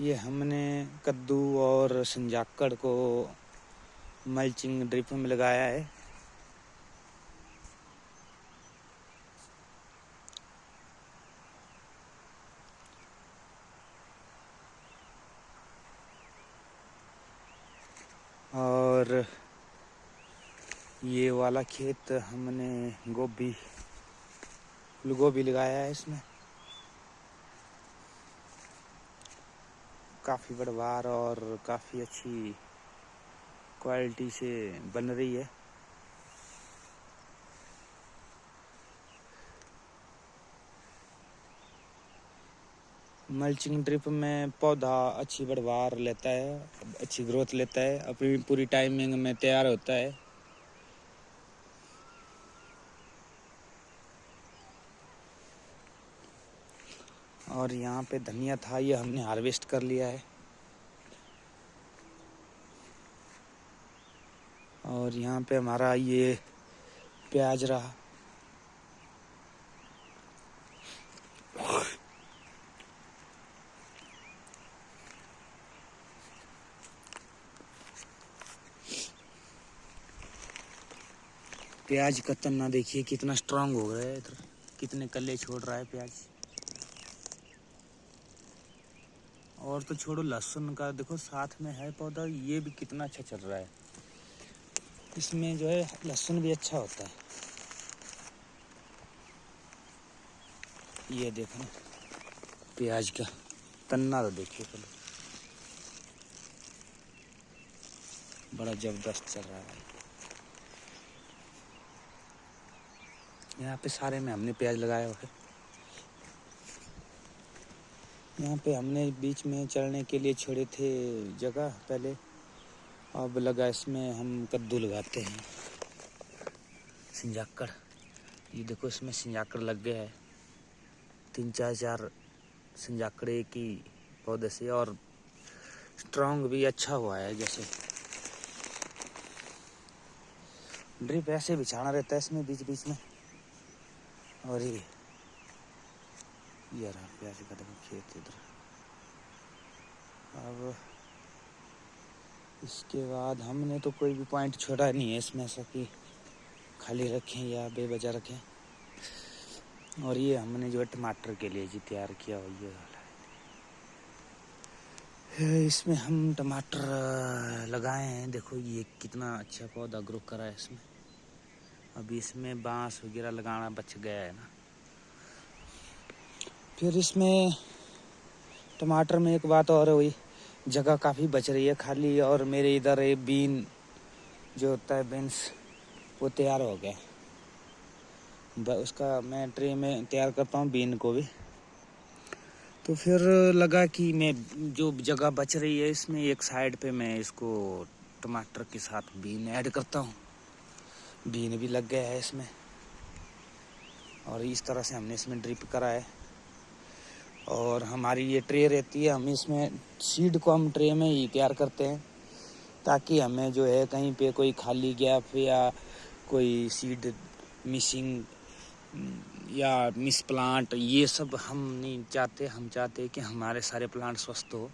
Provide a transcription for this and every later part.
ये हमने कद्दू और संजाकड़ को मल्चिंग ड्रिप में लगाया है। और ये वाला खेत हमने फूलगोभी लगाया है। इसमें काफ़ी बढ़वार और काफ़ी अच्छी क्वालिटी से बन रही है। मल्चिंग ड्रिप में पौधा अच्छी बढ़वार लेता है, अच्छी ग्रोथ लेता है, अपनी पूरी टाइमिंग में तैयार होता है। और यहाँ पे धनिया था, ये हमने हार्वेस्ट कर लिया है। और यहाँ पे हमारा ये प्याज रहा। प्याज का तन्ना देखिए कितना स्ट्रांग हो गया है, इधर कितने कल्ले छोड़ रहा है प्याज। और तो छोड़ो, लहसुन का देखो साथ में है पौधा, ये भी कितना अच्छा चल रहा है। इसमें जो है लहसुन भी अच्छा होता है। ये देखो प्याज का तन्ना तो देखिए पहले, बड़ा जबरदस्त चल रहा है। यहाँ पे सारे में हमने प्याज लगाया हुआ है। यहाँ पे हमने बीच में चढ़ने के लिए छोड़े थे जगह पहले, अब लगा इसमें हम कद्दू लगाते हैं। संजाकड़, ये देखो इसमें संजाकड़ लग गया है, 3-4 संजाकड़ एक ही पौधे से, और स्ट्रॉन्ग भी अच्छा हुआ है। जैसे ड्रिप ऐसे बिछाना रहता है इसमें बीच बीच में। और ये रहा प्याज का देखो खेत इधर। अब इसके बाद हमने तो कोई भी पॉइंट छोड़ा नहीं है इसमें, ऐसा कि खाली रखें या बेवजह रखें। और ये हमने जो है टमाटर के लिए जी तैयार किया हुआ ये वाला है। इसमें हम टमाटर लगाए हैं, देखो ये कितना अच्छा पौधा ग्रो करा है इसमें। अभी इसमें बांस वगैरह लगाना बच गया है ना। फिर इसमें टमाटर में एक बात और हुई, जगह काफ़ी बच रही है खाली। और मेरे इधर ये बीन जो होता है बीन्स, वो तैयार हो गया। उसका मैं ट्रे में तैयार करता हूँ बीन को भी। तो फिर लगा कि मैं जो जगह बच रही है इसमें एक साइड पे मैं इसको टमाटर के साथ बीन ऐड करता हूँ। बीन भी लग गया है इसमें। और इस तरह से हमने इसमें ड्रिप करा है। और हमारी ये ट्रे रहती है, हम इसमें सीड को हम ट्रे में ही तैयार करते हैं, ताकि हमें जो है कहीं पे कोई खाली गैप या कोई सीड मिसिंग या मिस प्लांट, ये सब हम नहीं चाहते। हम चाहते कि हमारे सारे प्लांट स्वस्थ हो,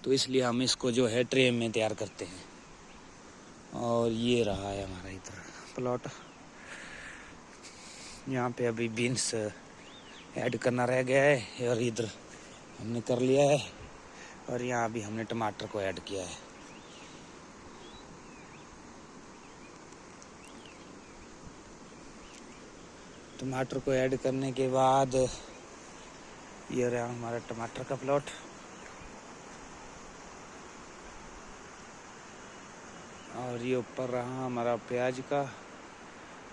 तो इसलिए हम इसको जो है ट्रे में तैयार करते हैं। और ये रहा है हमारा इधर प्लॉट। यहाँ पे अभी बीन्स ऐड करना रह गया है, और इधर हमने कर लिया है। और यहाँ अभी हमने टमाटर को ऐड किया है। टमाटर को ऐड करने के बाद ये रहा हमारा टमाटर का प्लॉट। और ये ऊपर रहा हमारा प्याज का,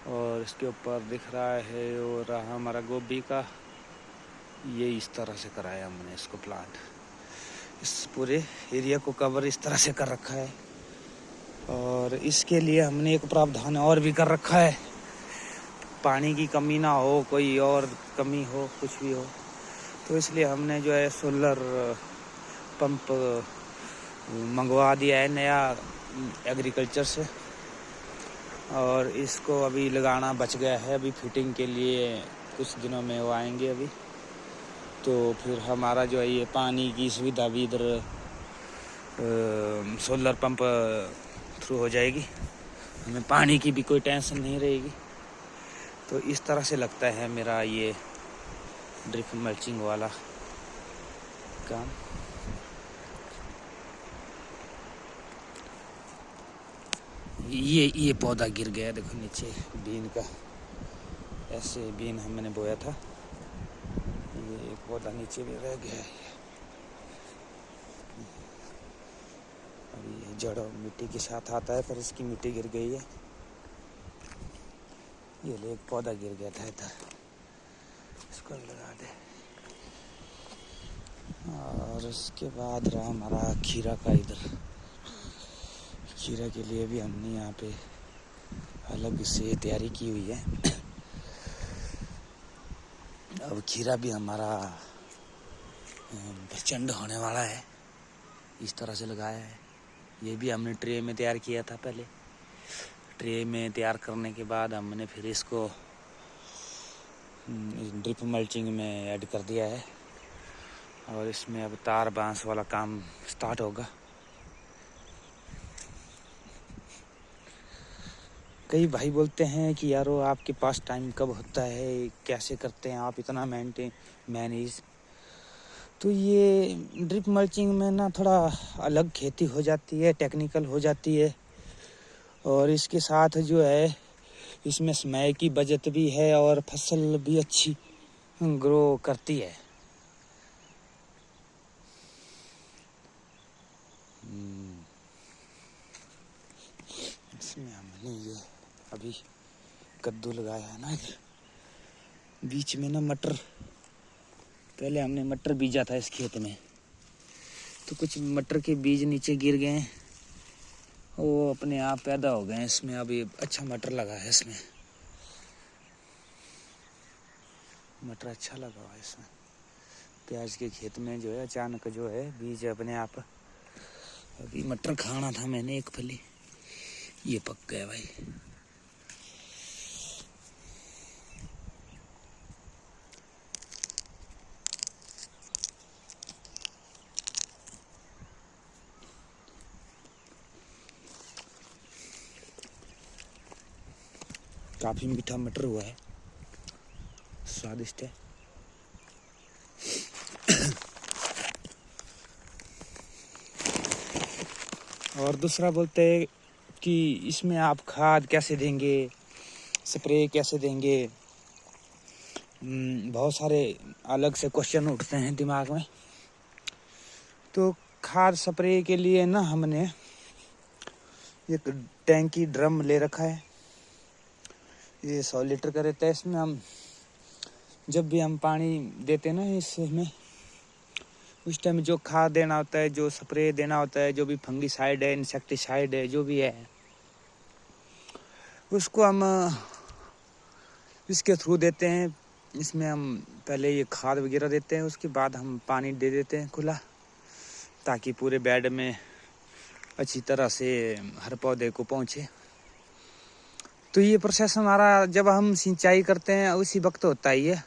और इसके ऊपर दिख रहा है वो रहा हमारा गोभी का। ये इस तरह से कराया हमने इसको प्लांट, इस पूरे एरिया को कवर इस तरह से कर रखा है। और इसके लिए हमने एक प्रावधान और भी कर रखा है, पानी की कमी ना हो, कोई और कमी हो, कुछ भी हो, तो इसलिए हमने जो है सोलर पंप मंगवा दिया है नया एग्रीकल्चर से। और इसको अभी लगाना बच गया है, अभी फिटिंग के लिए कुछ दिनों में वो आएंगे अभी। तो फिर हमारा जो है ये पानी की सुविधा भी इधर सोलर पंप थ्रू हो जाएगी, हमें पानी की भी कोई टेंशन नहीं रहेगी। तो इस तरह से लगता है मेरा ये ड्रिप मल्चिंग वाला काम। ये पौधा गिर गया, देखो नीचे बीन का, ऐसे बीन हमने बोया था, ये पौधा नीचे भी रह गया है। अभी ये जड़ मिट्टी के साथ आता है, पर इसकी मिट्टी गिर गई है। ये ले, एक पौधा गिर गया था इधर, इसको लगा दे। और उसके बाद रहा हमारा खीरा का। इधर खीरा के लिए भी हमने यहाँ पे अलग से तैयारी की हुई है। अब खीरा भी हमारा प्रचंड होने वाला है, इस तरह से लगाया है। ये भी हमने ट्रे में तैयार किया था पहले। ट्रे में तैयार करने के बाद हमने फिर इसको ड्रिप मल्चिंग में ऐड कर दिया है, और इसमें अब तार बांस वाला काम स्टार्ट होगा। कई भाई बोलते हैं कि यारो आपके पास टाइम कब होता है, कैसे करते हैं आप इतना मैनेज। तो ये ड्रिप मल्चिंग में ना थोड़ा अलग खेती हो जाती है, टेक्निकल हो जाती है, और इसके साथ जो है इसमें समय की बचत भी है और फसल भी अच्छी ग्रो करती है। इसमें हमने ये अभी कद्दू लगाया है ना, बीच में ना मटर, पहले हमने मटर बीजा था इस खेत में, तो कुछ मटर के बीज नीचे गिर गए, वो अपने आप पैदा हो गए इसमें। अभी अच्छा मटर लगा है इसमें, मटर अच्छा लगा हुआ है इसमें। प्याज के खेत में जो है अचानक जो है बीज अपने आप। अभी मटर खाना था मैंने एक फली, ये पक गया भाई। काफी मीठा मटर हुआ है, स्वादिष्ट है। और दूसरा बोलते हैं कि इसमें आप खाद कैसे देंगे, स्प्रे कैसे देंगे, बहुत सारे अलग से क्वेश्चन उठते हैं दिमाग में। तो खाद स्प्रे के लिए ना हमने एक टैंकी ड्रम ले रखा है, ये 100 लीटर का रहता है। इसमें हम जब भी हम पानी देते हैं ना इसमें, उस टाइम जो खाद देना होता है, जो स्प्रे देना होता है, जो भी फंगीसाइड है, इंसेक्टिसाइड है, जो भी है, उसको हम इसके थ्रू देते हैं। इसमें हम पहले ये खाद वगैरह देते हैं, उसके बाद हम पानी दे देते हैं खुला, ताकि पूरे बेड में अच्छी तरह से हर पौधे को पहुँचे। तो ये प्रोसेस हमारा जब हम सिंचाई करते हैं उसी वक्त होता ही है।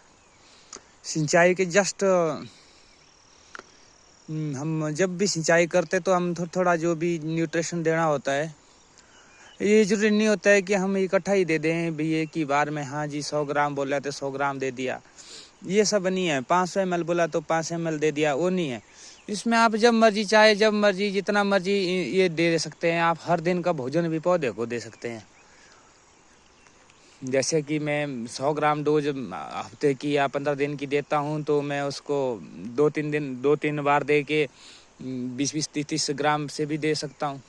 सिंचाई के जस्ट हम जब भी सिंचाई करते तो हम थोड़ा जो भी न्यूट्रिशन देना होता है, ये जरूरी नहीं होता है कि हम इकट्ठा ही दे दें भी एक ही बार में। हाँ जी 100 ग्राम बोला तो 100 ग्राम दे दिया, ये सब नहीं है। 500 ml बोला तो 500 ml दे दिया, वो नहीं है। इसमें आप जब मर्जी चाहे, जब मर्जी, जितना मर्जी ये दे सकते हैं। आप हर दिन का भोजन भी पौधे को दे सकते हैं। जैसे कि मैं 100 ग्राम डोज हफ्ते की या 15 दिन की देता हूँ, तो मैं उसको 2-3 बार दे के 20-30 ग्राम से भी दे सकता हूँ।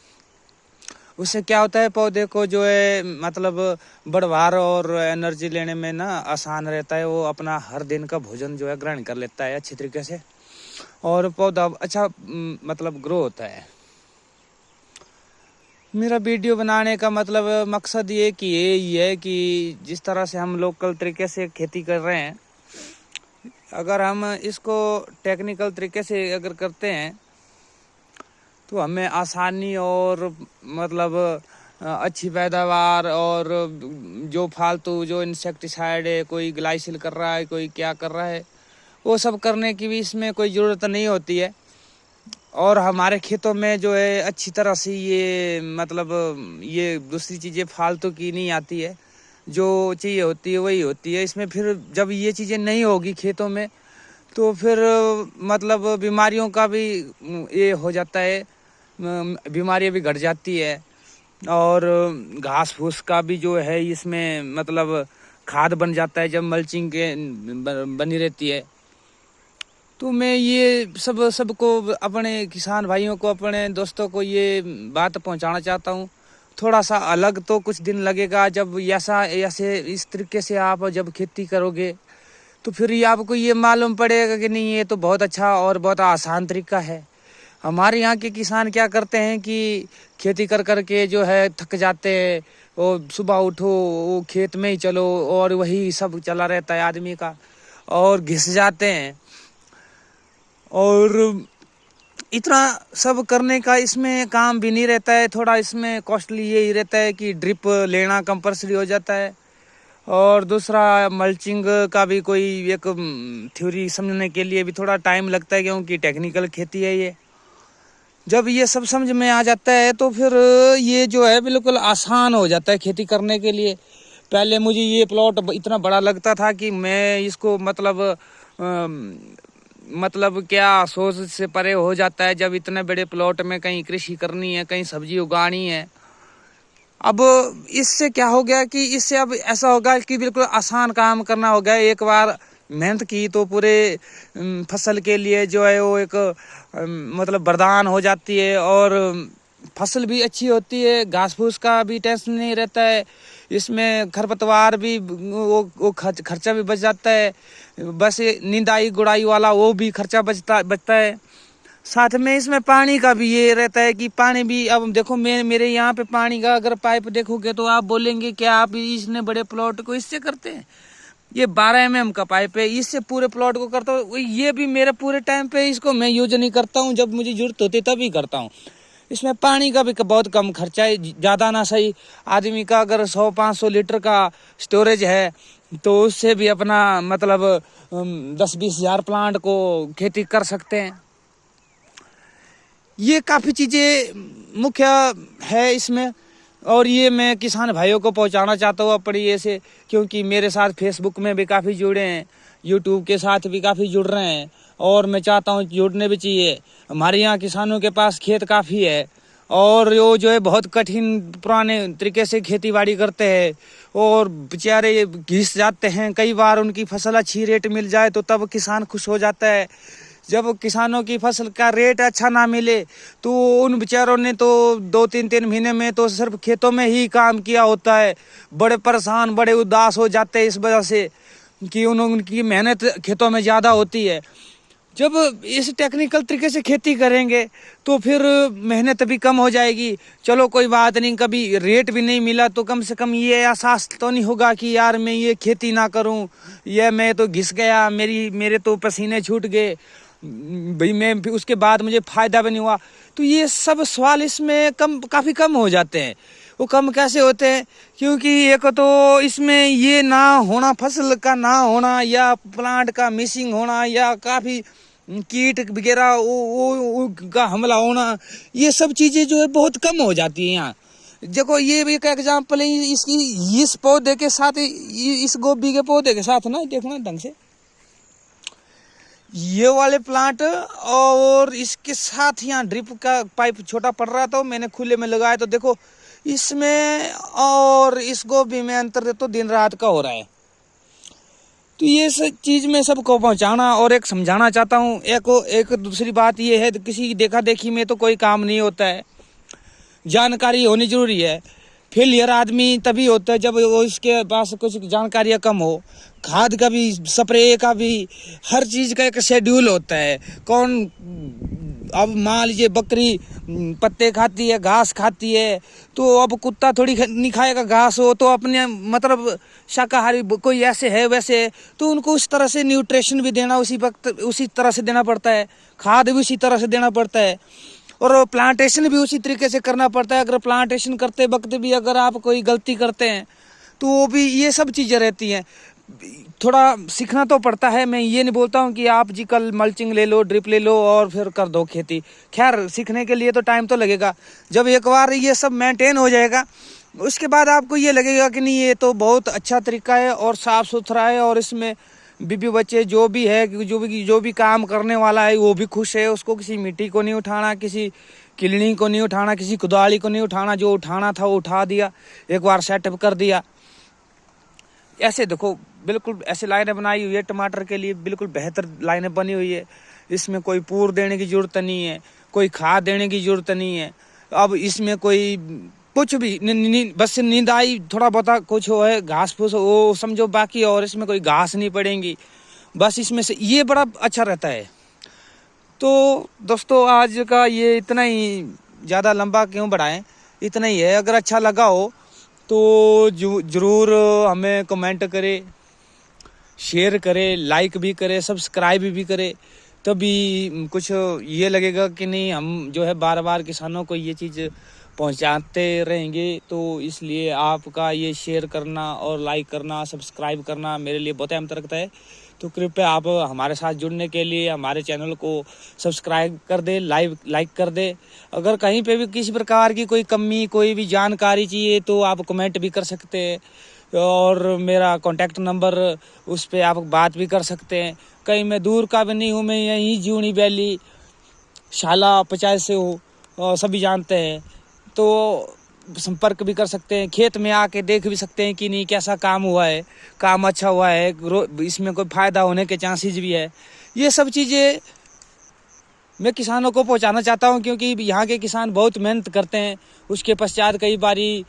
उससे क्या होता है, पौधे को जो है मतलब बढ़वार और एनर्जी लेने में ना आसान रहता है। वो अपना हर दिन का भोजन जो है ग्रहण कर लेता है अच्छी तरीके से, और पौधा अच्छा मतलब ग्रो होता है। मेरा वीडियो बनाने का मतलब मकसद ये कि यही है कि जिस तरह से हम लोकल तरीके से खेती कर रहे हैं, अगर हम इसको टेक्निकल तरीके से अगर करते हैं तो हमें आसानी और मतलब अच्छी पैदावार, और जो फालतू जो इंसेक्टिसाइड है, कोई ग्लाइसिल कर रहा है, कोई क्या कर रहा है, वो सब करने की भी इसमें कोई ज़रूरत नहीं होती है। और हमारे खेतों में जो है अच्छी तरह से ये मतलब ये दूसरी चीज़ें फालतू की नहीं आती है, जो चाहिए होती है वही होती है इसमें। फिर जब ये चीज़ें नहीं होगी खेतों में तो फिर मतलब बीमारियों का भी ये हो जाता है, बीमारियाँ भी घट जाती है। और घास फूस का भी जो है इसमें मतलब खाद बन जाता है जब मल्चिंग के बनी रहती है। तो मैं ये सबको अपने किसान भाइयों को, अपने दोस्तों को ये बात पहुंचाना चाहता हूँ। थोड़ा सा अलग तो कुछ दिन लगेगा, जब ऐसे इस तरीके से आप जब खेती करोगे तो फिर ये आपको ये मालूम पड़ेगा कि नहीं ये तो बहुत अच्छा और बहुत आसान तरीका है। हमारे यहाँ के किसान क्या करते हैं कि खेती कर कर के जो है थक जाते हैं, वो सुबह उठो वो खेत में ही चलो और वही सब चला रहता है आदमी का, और घिस जाते हैं। और इतना सब करने का इसमें काम भी नहीं रहता है, थोड़ा इसमें कॉस्टली यही रहता है कि ड्रिप लेना कंपल्सरी हो जाता है। और दूसरा मल्चिंग का भी कोई एक थ्योरी समझने के लिए भी थोड़ा टाइम लगता है, क्योंकि टेक्निकल खेती है ये। जब ये सब समझ में आ जाता है तो फिर ये जो है बिल्कुल आसान हो जाता है खेती करने के लिए। पहले मुझे ये प्लॉट इतना बड़ा लगता था कि मैं इसको मतलब क्या सोच से परे हो जाता है जब इतने बड़े प्लॉट में कहीं कृषि करनी है, कहीं सब्जी उगानी है। अब इससे क्या हो गया कि इससे अब ऐसा होगा कि बिल्कुल आसान काम करना हो गया। एक बार मेहनत की तो पूरे फसल के लिए जो है वो एक मतलब वरदान हो जाती है, और फसल भी अच्छी होती है, घास फूस का भी टेंशन नहीं रहता है, इसमें खरपतवार भी वो खर्चा भी बच जाता है, बस निंदाई गुड़ाई वाला वो भी खर्चा बचता है। साथ में इसमें पानी का भी ये रहता है कि पानी भी, अब देखो मेरे यहाँ पे पानी का अगर पाइप देखोगे तो आप बोलेंगे क्या आप इसने बड़े प्लॉट को इससे करते हैं। ये 12 mm का पाइप है, इससे पूरे प्लॉट को करता हूँ। ये भी मेरे पूरे टाइम पे इसको मैं यूज नहीं करता हूँ, जब मुझे जरूरत होती तभी करता हूँ। इसमें पानी का भी बहुत कम खर्चा है, ज़्यादा ना सही। आदमी का अगर 100-500 लीटर का स्टोरेज है तो उससे भी अपना मतलब 10-20 हज़ार प्लांट को खेती कर सकते हैं। ये काफ़ी चीज़ें मुख्य है इसमें, और ये मैं किसान भाइयों को पहुंचाना चाहता हूँ अपनी ये से, क्योंकि मेरे साथ फेसबुक में भी काफ़ी जुड़े हैं, यूट्यूब के साथ भी काफ़ी जुड़ रहे हैं, और मैं चाहता हूँ जुड़ने भी चाहिए। हमारे यहाँ किसानों के पास खेत काफ़ी है, और वो जो है बहुत कठिन पुराने तरीके से खेती बाड़ी करते हैं, और बेचारे घिस जाते हैं। कई बार उनकी फसल अच्छी रेट मिल जाए तो तब किसान खुश हो जाता है। जब किसानों की फसल का रेट अच्छा ना मिले तो उन बेचारों ने तो 2-3 महीने में तो सिर्फ खेतों में ही काम किया होता है, बड़े परेशान बड़े उदास हो जाते हैं इस वजह से कि उनकी मेहनत खेतों में ज़्यादा होती है। जब इस टेक्निकल तरीके से खेती करेंगे तो फिर मेहनत भी कम हो जाएगी। चलो कोई बात नहीं, कभी रेट भी नहीं मिला तो कम से कम ये एहसास तो नहीं होगा कि यार मैं ये खेती ना करूं, ये मैं तो घिस गया, मेरे तो पसीने छूट गए भाई, मैं उसके बाद मुझे फ़ायदा भी नहीं हुआ। तो ये सब सवाल इसमें काफ़ी कम हो जाते हैं। वो कम कैसे होते हैं? क्योंकि एक तो इसमें ये ना होना, फसल का ना होना, या प्लांट का मिसिंग होना, या काफ़ी कीट वगैरह वो का हमला होना, ये सब चीज़ें जो है बहुत कम हो जाती है यहाँ। देखो ये भी एक एग्जाम्पल है इसकी, इस पौधे के साथ, इस गोभी के पौधे के साथ ना, देखना ढंग से, ये वाले प्लांट और इसके साथ यहाँ ड्रिप का पाइप छोटा पड़ रहा था, मैंने खुले में लगाया तो देखो इसमें और इस गोभी में अंतर तो दिन रात का हो रहा है। तो ये सब चीज़ मैं सबको पहुंचाना और एक समझाना चाहता हूँ। एक दूसरी बात ये है, किसी देखा देखी में तो कोई काम नहीं होता है, जानकारी होनी जरूरी है। फेलियर आदमी तभी होता है जब वो इसके पास कुछ जानकारियाँ कम हो। खाद का भी, स्प्रे का भी, हर चीज़ का एक शेड्यूल होता है। कौन, अब मान लीजिए बकरी पत्ते खाती है, घास खाती है, तो अब कुत्ता थोड़ी नहीं खाएगा घास, हो तो अपने मतलब शाकाहारी कोई ऐसे है वैसे है, तो उनको उस तरह से न्यूट्रिशन भी देना उसी वक्त उसी तरह से देना पड़ता है, खाद भी उसी तरह से देना पड़ता है, और प्लांटेशन भी उसी तरीके से करना पड़ता है। अगर प्लांटेशन करते वक्त भी अगर आप कोई गलती करते हैं तो वो भी, ये सब चीज़ें रहती हैं। थोड़ा सीखना तो पड़ता है। मैं ये नहीं बोलता हूँ कि आप जी कल मल्चिंग ले लो, ड्रिप ले लो और फिर कर दो खेती। खैर सीखने के लिए तो टाइम तो लगेगा। जब एक बार ये सब मेंटेन हो जाएगा उसके बाद आपको ये लगेगा कि नहीं ये तो बहुत अच्छा तरीका है और साफ़ सुथरा है, और इसमें बीबी बच्चे जो भी है, जो भी काम करने वाला है वो भी खुश है। उसको किसी मिट्टी को नहीं उठाना, किसी किलनी को नहीं उठाना, किसी कुदाली को नहीं उठाना। जो उठाना था वो उठा दिया, एक बार सेटअप कर दिया। ऐसे देखो बिल्कुल ऐसे लाइनें बनाई हुई है टमाटर के लिए, बिल्कुल बेहतर लाइनें बनी हुई है। इसमें कोई पूर देने की जरूरत नहीं है, कोई खाद देने की जरूरत नहीं है। अब इसमें कोई कुछ भी बस निंदाई थोड़ा बहुत कुछ हो है, घास फूस वो समझो बाकी, और इसमें कोई घास नहीं पड़ेगी। बस इसमें से ये बड़ा अच्छा रहता है। तो दोस्तों आज का ये इतना ही, ज़्यादा लंबा क्यों बढ़ाएं, इतना ही है। अगर अच्छा लगा हो तो ज़रूर हमें कमेंट करें, शेयर करें, लाइक भी करें, सब्सक्राइब भी करें। तभी कुछ ये लगेगा कि नहीं हम जो है बार बार किसानों को ये चीज़ पहुंचाते रहेंगे। तो इसलिए आपका ये शेयर करना और लाइक करना, सब्सक्राइब करना मेरे लिए बहुत अहम रखता है। तो कृपया आप हमारे साथ जुड़ने के लिए हमारे चैनल को सब्सक्राइब कर दे, लाइक कर दे। अगर कहीं पे भी किसी प्रकार की कोई कमी, कोई भी जानकारी चाहिए तो आप कमेंट भी कर सकते हैं, और मेरा कॉन्टैक्ट नंबर उस पर आप बात भी कर सकते हैं। कहीं मैं दूर का भी नहीं हूँ, मैं यहीं जूनी वैली शाला 50 से हूँ, सभी जानते हैं। तो संपर्क भी कर सकते हैं, खेत में आके देख भी सकते हैं कि नहीं कैसा काम हुआ है, काम अच्छा हुआ है, इसमें कोई फ़ायदा होने के चांसेस भी है। ये सब चीज़ें मैं किसानों को पहुंचाना चाहता हूं, क्योंकि यहाँ के किसान बहुत मेहनत करते हैं। उसके पश्चात कई बारी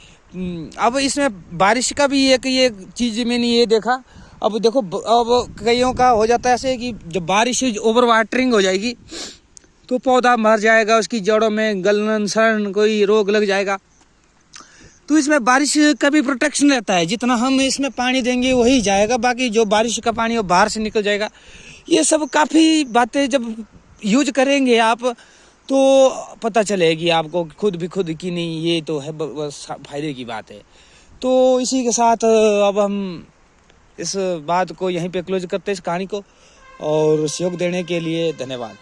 अब इसमें बारिश का भी एक ये चीज़ मैंने ये देखा। अब देखो अब कईयों का हो जाता है ऐसे कि जब बारिश ओवर वाटरिंग हो जाएगी तो पौधा मर जाएगा, उसकी जड़ों में गलन सड़न कोई रोग लग जाएगा। तो इसमें बारिश का भी प्रोटेक्शन रहता है, जितना हम इसमें पानी देंगे वही जाएगा, बाकी जो बारिश का पानी वो बाहर से निकल जाएगा। ये सब काफ़ी बातें जब यूज करेंगे आप तो पता चलेगी आपको खुद की नहीं ये तो है बस फायदे की बात है। तो इसी के साथ अब हम इस बात को यहीं पे क्लोज करते हैं, इस कहानी को। और सहयोग देने के लिए धन्यवाद।